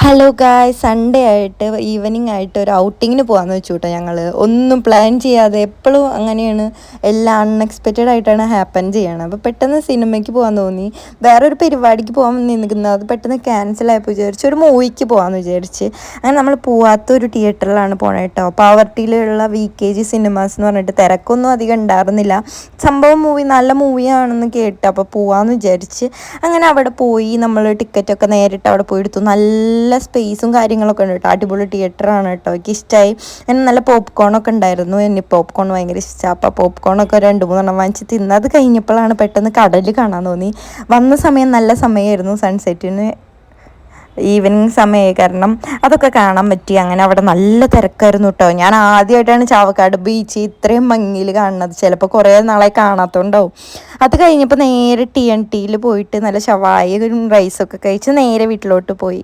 Hello ഗായ്, Sunday ആയിട്ട് evening ആയിട്ട് ഒരു ഔട്ടിങ്ങിന് പോകാമെന്ന് വെച്ചു കേട്ടോ. ഞങ്ങൾ ഒന്നും പ്ലാൻ ചെയ്യാതെ എപ്പോഴും അങ്ങനെയാണ്, എല്ലാം അൺഎക്സ്പെക്റ്റഡ് ആയിട്ടാണ് ഹാപ്പൻ ചെയ്യണത്. അപ്പോൾ പെട്ടെന്ന് സിനിമയ്ക്ക് പോകാൻ തോന്നി. വേറൊരു പരിപാടിക്ക് പോകാൻ നിൽക്കുന്നത് അത് പെട്ടെന്ന് ക്യാൻസൽ ആയപ്പോൾ വിചാരിച്ചു ഒരു മൂവിക്ക് പോകാമെന്ന് വിചാരിച്ച്. അങ്ങനെ നമ്മൾ പോവാത്ത ഒരു തിയേറ്ററിലാണ് പോണത് കേട്ടോ. പാവർട്ടിയിലുള്ള VKG സിനിമാസ് എന്ന് പറഞ്ഞിട്ട് തിരക്കൊന്നും അധികം ഉണ്ടായിരുന്നില്ല. സംഭവം നല്ല മൂവിയാണെന്ന് കേട്ട് അപ്പോൾ പോവാമെന്ന് വിചാരിച്ച് അങ്ങനെ അവിടെ പോയി. നമ്മൾ ടിക്കറ്റൊക്കെ നേരിട്ട് അവിടെ പോയി എടുത്തു. നല്ല സ്പേസും കാര്യങ്ങളൊക്കെ ഉണ്ട് കേട്ടോ. അടിപൊളി തിയേറ്ററാണ് കേട്ടോ. എനിക്ക് ഇഷ്ടമായി. അതിന് നല്ല പോപ്കോണൊക്കെ ഉണ്ടായിരുന്നു. എനിക്ക് പോപ്കോൺ ഭയങ്കര ഇഷ്ടമാണ്. അപ്പോൾ പോപ്കോണൊക്കെ 2-3 വാങ്ങിച്ച് തിന്നത് കഴിഞ്ഞപ്പോഴാണ് പെട്ടെന്ന് കടൽ കാണാൻ തോന്നി. വന്ന സമയം നല്ല സമയമായിരുന്നു, സൺസെറ്റിന് ഈവനിങ് സമയമായി. കാരണം അതൊക്കെ കാണാൻ പറ്റി. അങ്ങനെ അവിടെ നല്ല തിരക്കായിരുന്നു കേട്ടോ. ഞാൻ ആദ്യമായിട്ടാണ് ചാവക്കാട് ബീച്ച് ഇത്രയും ഭംഗിയിൽ കാണുന്നത്. ചിലപ്പോൾ കുറേ നാളെ കാണാത്തതുണ്ടാവും. അത് കഴിഞ്ഞപ്പോൾ നേരെ TNT പോയിട്ട് നല്ല ഷവായും റൈസൊക്കെ കഴിച്ച് നേരെ വീട്ടിലോട്ട് പോയി.